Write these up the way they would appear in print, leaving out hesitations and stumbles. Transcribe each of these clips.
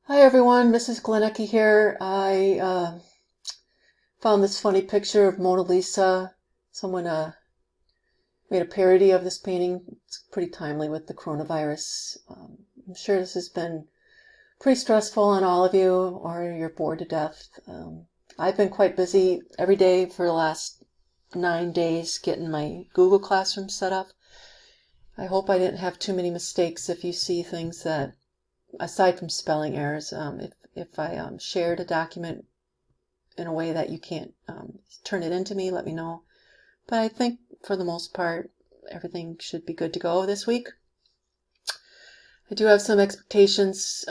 Hi everyone, Mrs. Glenicki here. I found this funny picture of Mona Lisa. Someone made a parody of this painting. It's pretty timely with the coronavirus. I'm sure this has been pretty stressful on all of you, or you're bored to death. I've been quite busy every day for the last 9 days getting my Google Classroom set up. I hope I didn't have too many mistakes. If you see things that, aside from spelling errors, if I shared a document in a way that you can't turn it into me, let me know. But I think for the most part, everything should be good to go this week. I do have some expectations.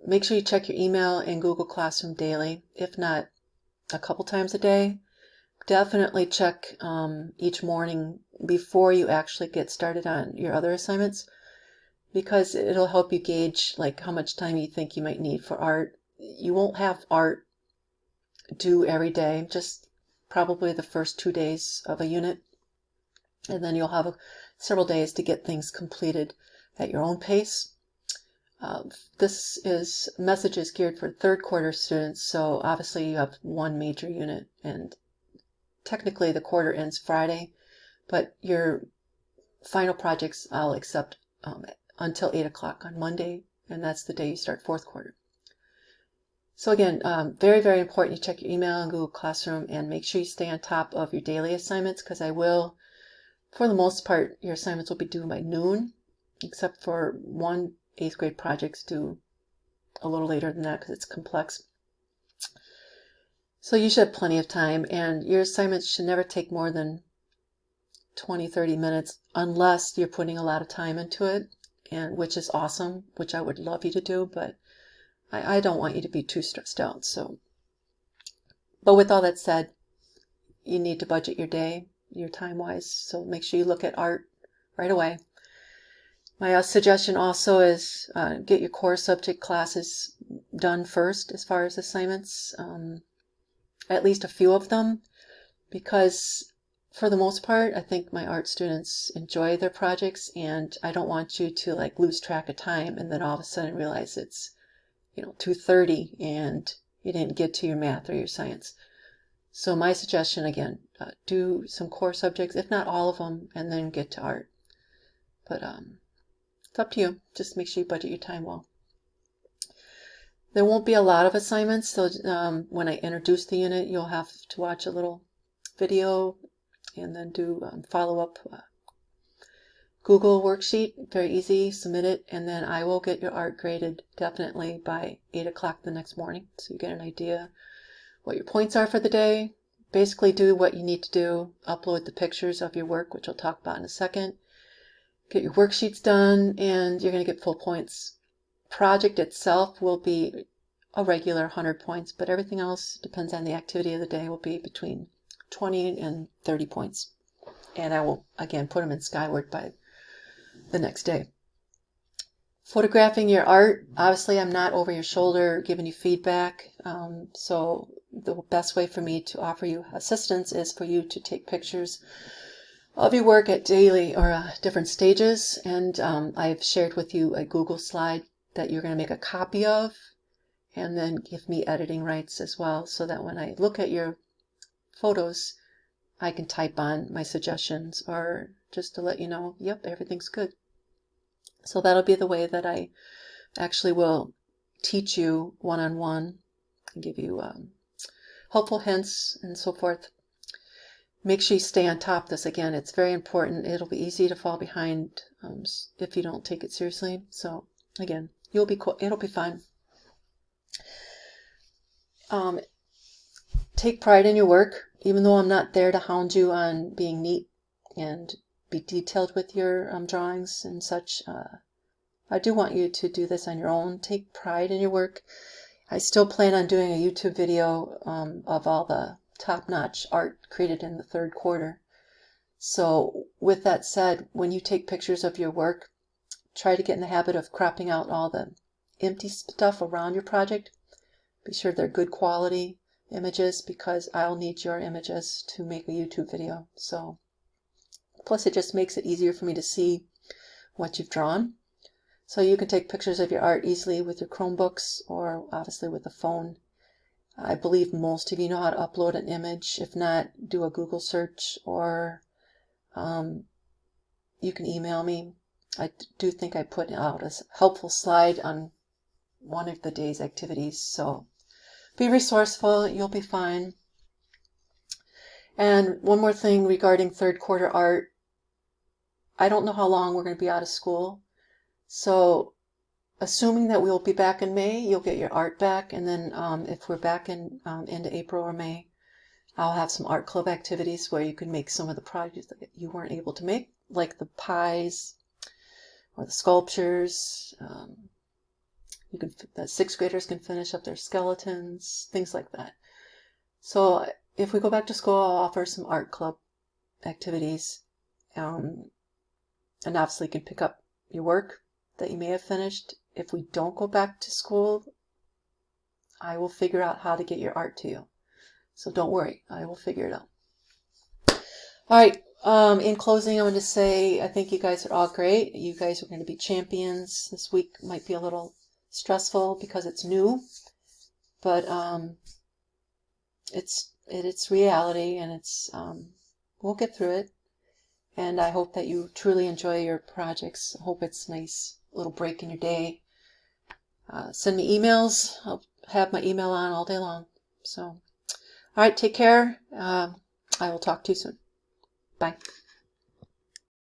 Make sure you check your email and Google Classroom daily, if not a couple times a day. Definitely check each morning before you actually get started on your other assignments, because it'll help you gauge like how much time you think you might need for art. You won't have art due every day, just probably the first 2 days of a unit, and then you'll have several days to get things completed at your own pace. This message is geared for third quarter students, so obviously you have one major unit, and technically the quarter ends Friday, but your final projects I'll accept until 8 o'clock on Monday, and that's the day you start fourth quarter. So again, very, very important you check your email and Google Classroom and make sure you stay on top of your daily assignments, because for the most part, your assignments will be due by noon, except for one 8th grade project's due a little later than that because it's complex. So you should have plenty of time, and your assignments should never take more than 20-30 minutes unless you're putting a lot of time into it, and which is awesome, which I would love you to do, but I don't want you to be too stressed out. But with all that said, you need to budget your day, your time-wise, so make sure you look at art right away. My suggestion also is get your core subject classes done first as far as assignments, at least a few of them, because for the most part, I think my art students enjoy their projects, and I don't want you to like lose track of time and then all of a sudden realize it's 2:30 and you didn't get to your math or your science. So my suggestion again, do some core subjects, if not all of them, and then get to art. But it's up to you. Just make sure you budget your time well. There won't be a lot of assignments, so when I introduce the unit, you'll have to watch a little video and then do follow-up Google worksheet. Very easy, submit it, and then I will get your art graded definitely by 8 o'clock the next morning, so you get an idea what your points are for the day. Basically do what you need to do, upload the pictures of your work, which I'll talk about in a second, get your worksheets done, and you're going to get full points. Project itself will be a regular 100 points, but everything else depends on the activity of the day, will be between 20 and 30 points. And I will, again, put them in Skyward by the next day. Photographing your art, obviously I'm not over your shoulder giving you feedback, so the best way for me to offer you assistance is for you to take pictures of your work at daily or different stages, and I've shared with you a Google slide that you're going to make a copy of and then give me editing rights as well, so that when I look at your photos I can type on my suggestions or just to let you know, yep, everything's good. So that'll be the way that I actually will teach you one-on-one and give you helpful hints and so forth. Make sure you stay on top of this. Again, it's very important. It'll be easy to fall behind if you don't take it seriously. So again, it'll be fine. Take pride in your work, even though I'm not there to hound you on being neat and be detailed with your drawings and such. I do want you to do this on your own. Take pride in your work. I still plan on doing a YouTube video of all the top-notch art created in the third quarter. So with that said, when you take pictures of your work, try to get in the habit of cropping out all the empty stuff around your project. Be sure they're good quality images, because I'll need your images to make a YouTube video. So plus it just makes it easier for me to see what you've drawn. So you can take pictures of your art easily with your Chromebooks or obviously with a phone. I believe most of you know how to upload an image. If not, do a Google search, or you can email me. I do think I put out a helpful slide on one of the day's activities. So be resourceful, you'll be fine. And one more thing regarding third quarter art. I don't know how long we're going to be out of school. So assuming that we'll be back in May, you'll get your art back. And then if we're back in into April or May, I'll have some art club activities where you can make some of the projects that you weren't able to make, like the pies or the sculptures. The sixth graders can finish up their skeletons, things like that. So if we go back to school, I'll offer some art club activities. And obviously you can pick up your work that you may have finished. If we don't go back to school, I will figure out how to get your art to you. So don't worry, I will figure it out. All right, in closing, I want to say I think you guys are all great. You guys are going to be champions. This week might be a little stressful because it's new, but it's reality, and we'll get through it. And I hope that you truly enjoy your projects. I hope it's a nice little break in your day. Send me emails. I'll have my email on all day long. So, all right, take care. I will talk to you soon. Bye.